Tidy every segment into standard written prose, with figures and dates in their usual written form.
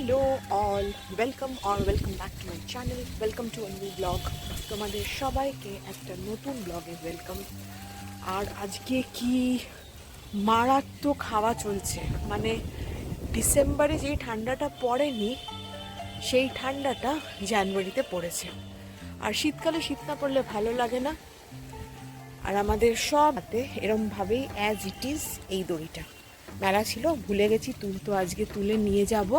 Hello all, welcome back to my channel, welcome to a new blog. তোমাদের সবাইকে একটা নতুন ব্লগে ওয়েলকাম। আর আজকে কি মারাত্মক হাওয়া চলছে, মানে ডিসেম্বরে যেই ঠান্ডাটা পড়েনি সেই ঠান্ডাটা জানুয়ারিতে পড়েছে। আর শীতকালে শীত না পড়লে ভালো লাগে না। আর আমাদের সব হাতে এরমভাবেই অ্যাজ ইট ইজ। এই দড়িটা মেলা ছিল, ভুলে গেছি তো আজকে তুলে নিয়ে যাব।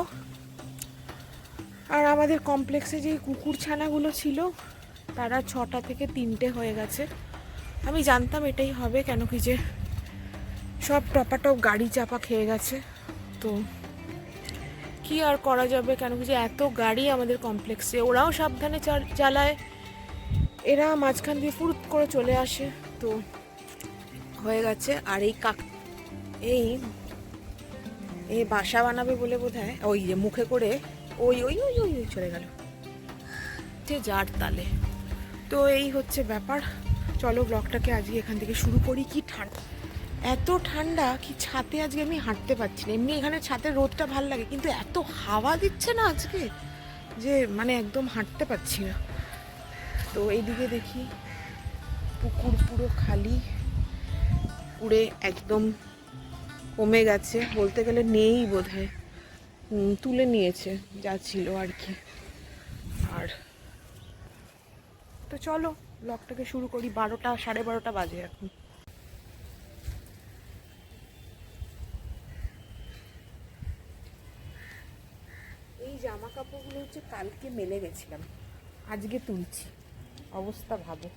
আর আমাদের কমপ্লেক্সে যে কুকুর ছানাগুলো ছিল তারা 6টা থেকে 3টে হয়ে গেছে। আমি জানতাম এটাই হবে, কেন কি যে সব টপাটপ গাড়ি চাপা খেয়ে গেছে। তো কি আর করা যাবে, কেন কি যে এত গাড়ি আমাদের কমপ্লেক্সে, ওরাও সাবধানে চালায়, এরা মাঝখান দিয়ে ফুরুত করে চলে আসে, তো হয়ে গেছে। আর এই এই বাসা বানাবে বলে বোধহয় ওই যে মুখে করে ওই ওই ওই ওই ওই চলে গেল যার তালে। তো এই হচ্ছে ব্যাপার। চলো ব্লগটাকে আজকে এখান থেকে শুরু করি। কি ঠান্ডা, এত ঠান্ডা কি ছাদে আজকে আমি হাঁটতে পারছি না। এমনি এখানে ছাদের রোদটা ভালো লাগে, কিন্তু এত হাওয়া দিচ্ছে না আজকে যে মানে একদম হাঁটতে পারছি না। তো এইদিকে দেখি পুকুর পুরো খালি, পুরে একদম কমে গেছে, বলতে গেলে নেই বোধহয়, তুলে নিয়েছে যা ছিল আর কি। আর তো চলো ব্লগটাকে শুরু করি। 12টা 12:30 বাজে এখন। এই জামা কাপড়গুলো হচ্ছে কালকে মেলে গেছিলাম, আজকে তুলছি, অবস্থা ভাবো।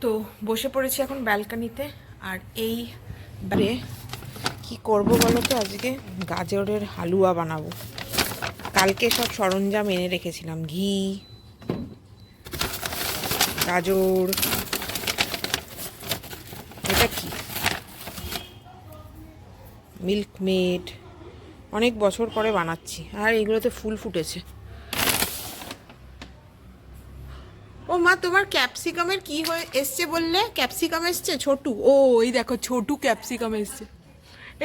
তো বসে পড়েছি এখন ব্যালকানিতে। আর এই বারে কি করব বলো তো, আজকে গাজরের হালুয়া বানাবো। কালকে সব সরঞ্জাম এনে রেখেছিলাম, ঘি, গাজর, এটা কি মিল্ক মেড, অনেক বছর পরে বানাচ্ছি। আর এগুলোতে ফুল ফুটেছে। ও মা, তোমার ক্যাপসিকামের কি হয়ে এসছে বললে? ক্যাপসিকাম এসছে ছোটু? ও এই দেখো ছোটু ক্যাপসিকাম এসছে,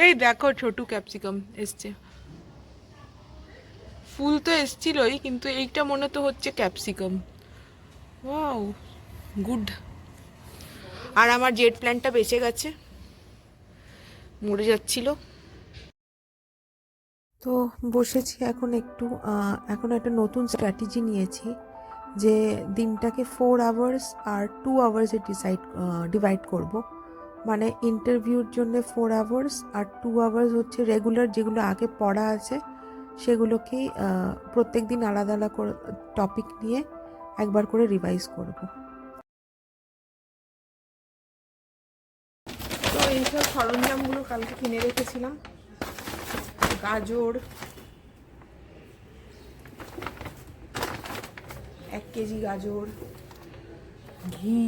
এই দেখো ছোটু ক্যাপসিকাম এসছে। ফুল তো এসছিলই, কিন্তু এইটা মনে তো হচ্ছে ক্যাপসিকাম। Wow, good. আর আমার জেট প্ল্যানটা বেঁচে গেছে, মরে যাচ্ছিল। তো বসেছি এখন একটু, এখন একটা নতুন স্ট্র্যাটেজি নিয়েছি যে দিনটাকে 4 আওয়ার্স আর 2 আওয়ার্সে ডিভাইড করব। মানে ইন্টারভিউর জন্য 4 আওয়ার্স আর 2 আওয়ার্স হচ্ছে রেগুলার যেগুলো আগে পড়া আছে সেগুলোকেই প্রত্যেক দিন আলাদা আলাদা করে টপিক নিয়ে একবার করে রিভাইজ করব। তো এইসব সরঞ্জামগুলো কালকে কিনে রেখেছিলাম। গাজর 1 কেজি, গাজর, ঘি।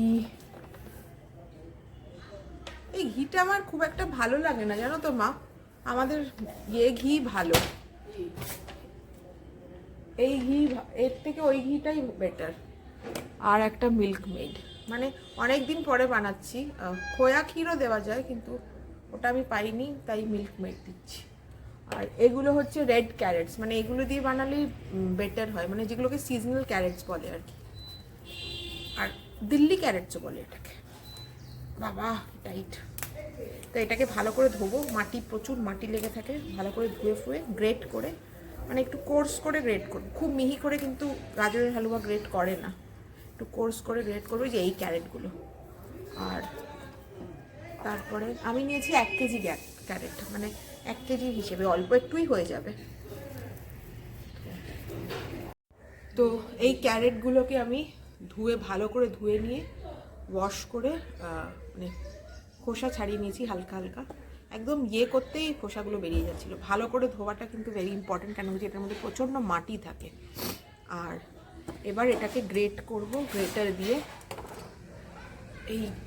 এই ঘিটা আমার খুব একটা ভালো লাগে না জানো তো মা, আমাদের ঘি ভালো, এই ঘি এর থেকে ওই ঘিটাই বেটার। আর একটা মিল্ক মেড, মানে অনেক দিন পরে বানাচ্ছি। খোয়া ক্ষীরও দেওয়া যায়, কিন্তু ওটা আমি পাইনি, তাই মিল্ক মেড দিচ্ছি। আর এগুলো হচ্ছে রেড ক্যারেটস, মানে এগুলো দিয়ে বানালেই বেটার হয়, মানে যেগুলোকে সিজনাল ক্যারেটস বলে আর কি। আর দিল্লি ক্যারেটসও বলে এটাকে। বাবা টাইট। তো এটাকে ভালো করে ধোবো, মাটি প্রচুর মাটি লেগে থাকে, ভালো করে ধুয়ে ফুয়ে গ্রেট করে, মানে একটু কোর্স করে গ্রেট করবো, খুব মিহি করে কিন্তু গাজরের হালুয়া গ্রেট করে না, একটু কোর্স করে গ্রেট করবো, যে এই ক্যারেটগুলো। আর তারপরে আমি নিয়েছি 1 কেজি ক্যারেট, মানে 1 কেজি হিসেবে অল্প একটুই হয়ে যাবে। তো এই ক্যারেটগুলোকে আমি ভালো করে ধুয়ে নিয়ে ওয়াশ করে মানে খোসা ছাড়িয়ে নিয়েছি হালকা হালকা, একদম করতেই খোসাগুলো বেরিয়ে যাচ্ছিলো। ভালো করে ধোয়াটা কিন্তু ভেরি ইম্পর্টেন্ট, কেন যে এটার মধ্যে প্রচণ্ড মাটি থাকে। আর এবার এটাকে গ্রেট করব গ্রেটার দিয়ে।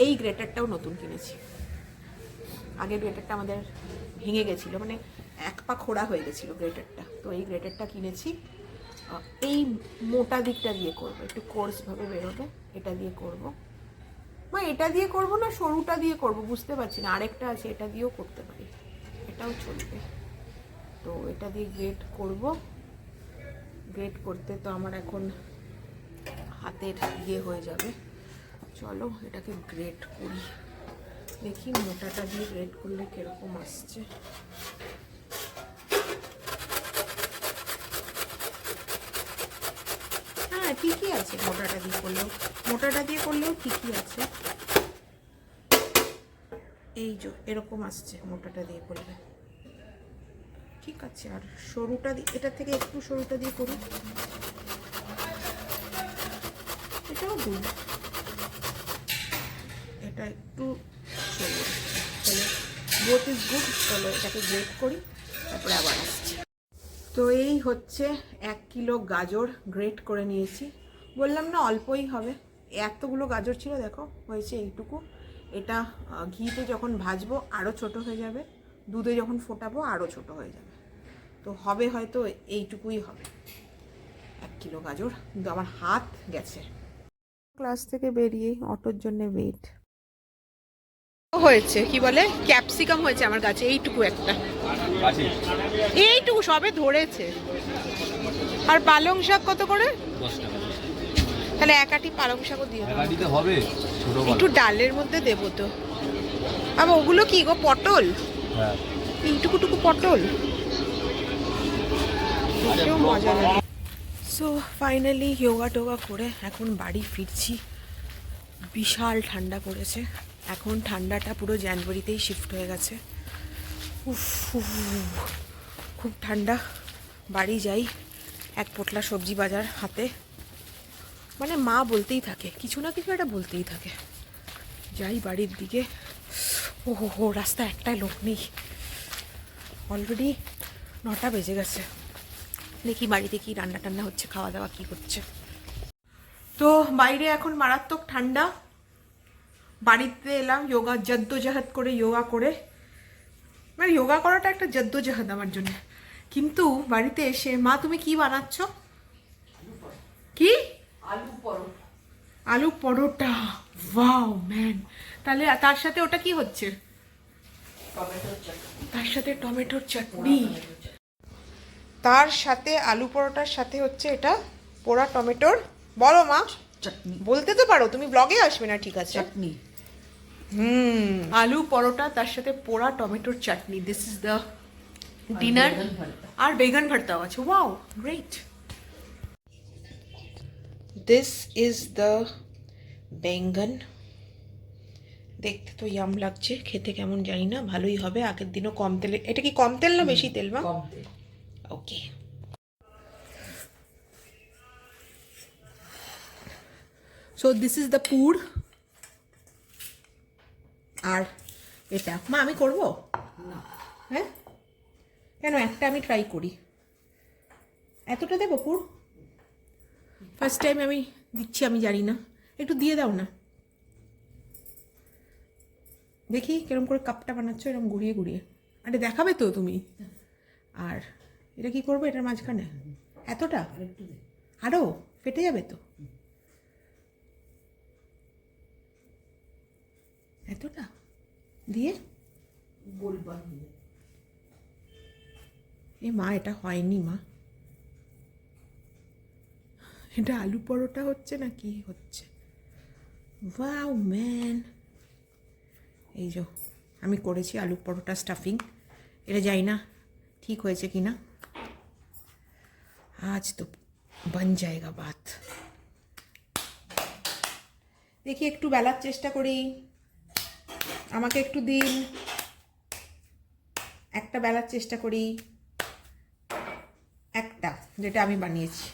এই গ্রেটারটাও নতুন কিনেছি, আগের গ্রেটারটা আমাদের ভেঙে গেছিলো, মানে এক পা খোড়া হয়ে গেছিলো গ্রেটারটা, তো এই গ্রেটারটা কিনেছি। এই মোটা দিকটা দিয়ে করবো, একটু কোর্সভাবে বেরোবে, এটা দিয়ে করব। এটা দিয়ে করব না সরুটা দিয়ে করব বুঝতে পারছি না, আরেকটা আছে এটা দিয়েও করতে পারি, এটাও চলবে। তো এটা দিয়ে গ্রেট করব। গ্রেট করতে তো আমার এখন হাতের ইয়ে হয়ে যাবে। চলো এটাকে গ্রেট করি, দেখি মোটাটা দিয়ে গ্রেট করলে কিরকম আসছে। হ্যাঁ ঠিকই আছে, মোটাটা দিয়ে করলেও ঠিকই আছে। এই যে এরকম আসছে মোটাটা দিয়ে করলে, ঠিক আছে। আর সরুটা দিয়ে, এটা থেকে একটু সরুটা দিয়ে করি, এটাও গুড, এটা একটু সরু, তাহলে বোথ ইজ গুড। চলো এটাকে গ্রেট করি, তারপরে আবার আসছি। তো এই হচ্ছে 1 কিলো গাজর গ্রেট করে নিয়েছি। বললাম না অল্পই হবে, এতগুলো গাজর ছিল, দেখো হয়েছে এইটুকু। এটা ঘিতে যখন ভাজবো আরও ছোট হয়ে যাবে, দুধে যখন ফোটাবো আরও ছোট হয়ে যাবে, তো হবে হয়তো এইটুকুই হবে 1 কিলো গাজর। কিন্তু আমার হাত গেছে। ক্লাস থেকে বেরিয়ে অটোর জন্য ওয়েট হয়েছে, কি বলে ক্যাপসিকাম হয়েছে আমার গাছে, এইটুকু একটা, এইটুকু সবে ধরেছে। আর পালং শাক কত করে? 10 টাকা। তাহলে এক আটি পালং শাকও দিয়ে দাও, দিতে হবে একটু ডালের মধ্যে দেবো তো। আবার ওগুলো কি গো, পটল? হ্যাঁ, এইটুকুটুকু পটল, খেতেও মজা লাগে। সো ফাইনালি যোগা টোগা করে এখন বাড়ি ফিরছি। বিশাল ঠান্ডা পড়েছে, এখন ঠান্ডাটা পুরো জানুয়ারিতেই শিফট হয়ে গেছে। উফ, খুব ঠান্ডা। বাড়ি যাই, এক পোটলা সবজি বাজার হাতে, মানে মা বলতেই থাকে কিছু না কিছু একটা বলতেই থাকে। যাই বাড়ির দিকে, ও হো রাস্তা একটাই লোক নেই, অলরেডি 9টা বেজে গেছে। দেখি বাড়িতে কি রান্না টান্না হচ্ছে, খাওয়া দাওয়া কি হচ্ছে। তো বাইরে এখন মারাত্মক ঠান্ডা, বাড়িতে এলাম যোগা জদ্দোজাহাদ করে, যোগা করে, মানে যোগা করাটা একটা জদ্দোজাহাদ আমার জন্য। কিন্তু বাড়িতে এসে মা তুমি কি বানাচ্ছ? কি? আলু পরোটা। ওয়াও ম্যান, তাহলে তার সাথে ওটা কি হচ্ছে? তার সাথে টমেটোর চাটনি, তার সাথে আলু পরোটার সাথে হচ্ছে এটা পোড়া টমেটোর, বলো মা চাটনি, বলতে তো পারো, তুমি ব্লগে আসবে না, ঠিক আছে, চাটনি। আলু পরোটা তার সাথে পোড়া টমেটোর চাটনি, দিস ইজ দ্য ডিনার। আর বেগুন ভর্তাও আছে, wow great. This is the baingan, দেখতে তো ইয়াম লাগছে, খেতে কেমন জানি না, ভালোই হবে। আগের দিনও কম তেলে, এটা কি কম তেল না বেশি তেল মা? কম তেল। Okay, so this is the pur. আর এটা মা আমি করব না? হ্যাঁ কেন, একটা আমি ট্রাই করি। এতটা দেবো পুর? ফার্স্ট টাইম আমি দিচ্ছি, আমি জানি না, একটু দিয়ে দাও না, দেখি কিরম করে কাপটা বানাচ্ছ, এরকম ঘুরিয়ে ঘুরিয়ে। আরে দেখাবে তো তুমি। আর এটা কি করবো এটার মাঝখানে? এতটা আরও ফেটে যাবে তো, এতটা দিয়ে বলবা। এ মা এটা হয়নি মা, এটা আলু পরোটা হচ্ছে না কি হচ্ছে? ওয়াও ম্যান, এই যে আমি করেছি আলু পরোটা স্টাফিং, এটা যাই না ঠিক হয়েছে কি না, আজ তো বন যায়গা বাত। দেখি একটু বেলার চেষ্টা করি, আমাকে একটু দিন, একটা বেলার চেষ্টা করি, একটা যেটা আমি বানিয়েছি।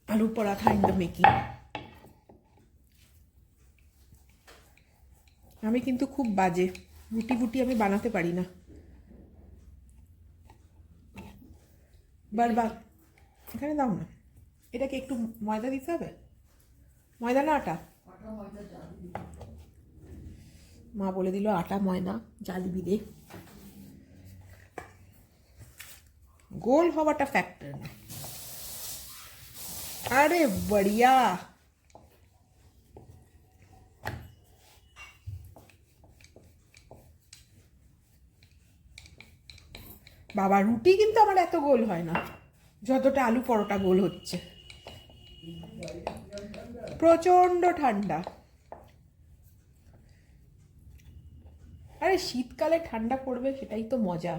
আলু পরাঠা ইন দ্য মেকিং। আমি কিন্তু খুব বাজে, রুটি বুটি আমি বানাতে পারি না, বারবার এখানে দাও না, এটাকে একটু ময়দা দিতে হবে, ময়দা না আটা? মা বলে দিল আটা ময়দা যা দিবি দে, গোল হওয়াটা ফ্যাক্টর না। আরে বড়িয়া, বাবা রুটি কিন্তু আমার এত গোল হয় না যতটা আলু পরোটা গোল হচ্ছে। প্রচন্ড ঠান্ডা। আরে শীতকালে ঠান্ডা পড়বে সেটাই তো মজা।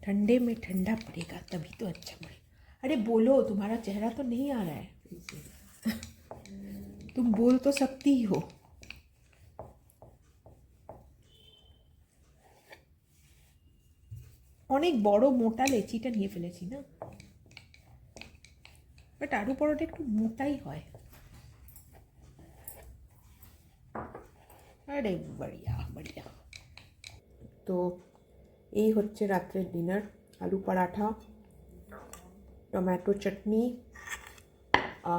ठंडे में ठंडा पड़ेगा तभी तो अच्छा बने। अरे बोलो, तुम्हारा चेहरा तो नहीं आ रहा है, तुम बोल तो सकती हो। অনেক বড় মোটা লেচিটা নিয়ে ফেলেছি না, বাট আলু পরোটা একটু মোটাই হয়। আরে বড়িয়া বড়িয়া। তো এই হচ্ছে রাত্রের ডিনার, আলু পরাঠা, টমেটো চাটনি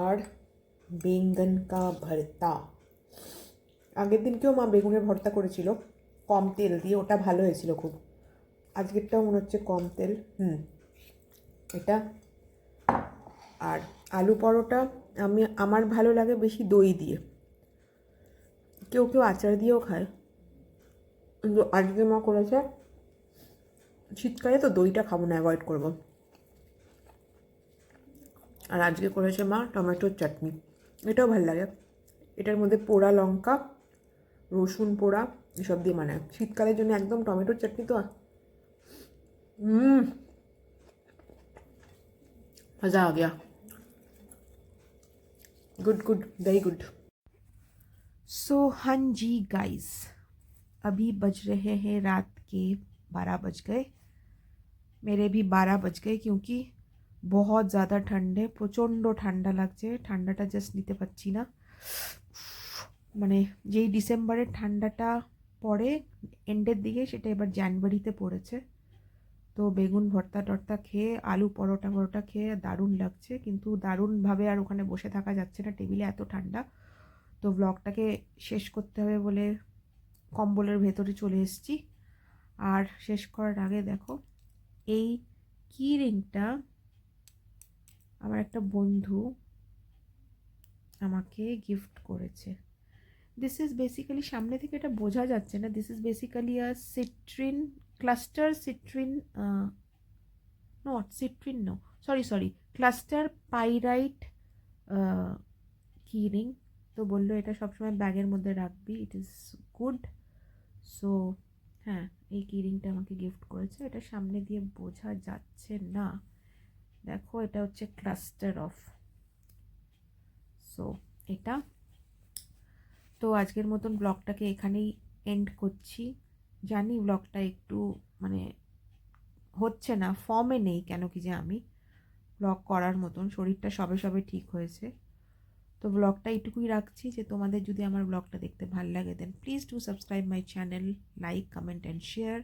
আর বেঙ্গন কা ভর্তা। আগের দিনকেও মা বেগুনের ভর্তা করেছিল কম তেল দিয়ে, ওটা ভালো হয়েছিল খুব। আজকেরটাও মনে হচ্ছে কম তেল। এটা আর আলু পরোটা আমার ভালো লাগে বেশি দই দিয়ে, কেউ কেউ আচার দিয়েও খায়, কিন্তু আজকে মা করেছে, শীতকালে তো দইটা খাবো না, অ্যাভয়েড করবো। আর আজকে করেছে মা টমেটোর চাটনি, এটাও ভালো লাগে। এটার মধ্যে পোড়া লঙ্কা, রসুন পোড়া এসব দিয়ে মানে শীতকালের জন্য একদম টমেটোর চাটনি তো मज़ा आ गया। Good good very good. So हाँ जी गाइस, अभी बज रहे हैं रात के 12 बज गए, मेरे भी 12 बज गए, क्योंकि बहुत ज़्यादा ठंड है, প্রচণ্ড ঠান্ডা লাগছে, ঠান্ডাটা জাস্ট নিতে পারছি না। মানে যেই ডিসেম্বরের ঠান্ডাটা পড়ে এন্ডের দিকে, সেটা এবার জানুয়ারিতে পড়েছে। তো বেগুন ভর্তা টর্তা খেয়ে আলু পরোটা খেয়ে দারুণ লাগছে, কিন্তু দারুণভাবে আর ওখানে বসে থাকা যাচ্ছে না, টেবিলে এত ঠান্ডা। তো ব্লগটাকে শেষ করতে হবে বলে কম্বলের ভেতরে চলে এসেছি। আর শেষ করার আগে দেখো, এই কি রিংটা আমার একটা বন্ধু আমাকে গিফট করেছে। দিস ইজ বেসিক্যালি, সামনে থেকে এটা বোঝা যাচ্ছে না, this is basically a citrine cluster, citrine not citrine, no sorry cluster pyrite কি রিং। তো বললো এটা সবসময় ব্যাগের মধ্যে রাখবি, ইট ইজ গুড। সো হ্যাঁ, এই কি রিংটা আমাকে গিফট করেছে, এটা সামনে দিয়ে বোঝা যাচ্ছে না, দেখো এটা হচ্ছে ক্লাস্টার অফ। সো এটা তো আজকের মতন ব্লগটাকে এখানেই এন্ড করছি। জানি ব্লগটা একটু মানে হচ্ছে না, ফর্মে নেই, কেন কি যে আমি ব্লগ করার মতন, শরীরটা সবে সবে ঠিক হয়েছে। তো ব্লগটা এইটুকুই রাখছি, যে তোমাদের যদি আমার ব্লগটা দেখতে ভালো লাগে, then please do subscribe my channel, like comment and share.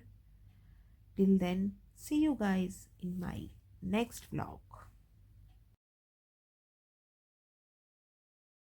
Till then, see you guys in my next blog.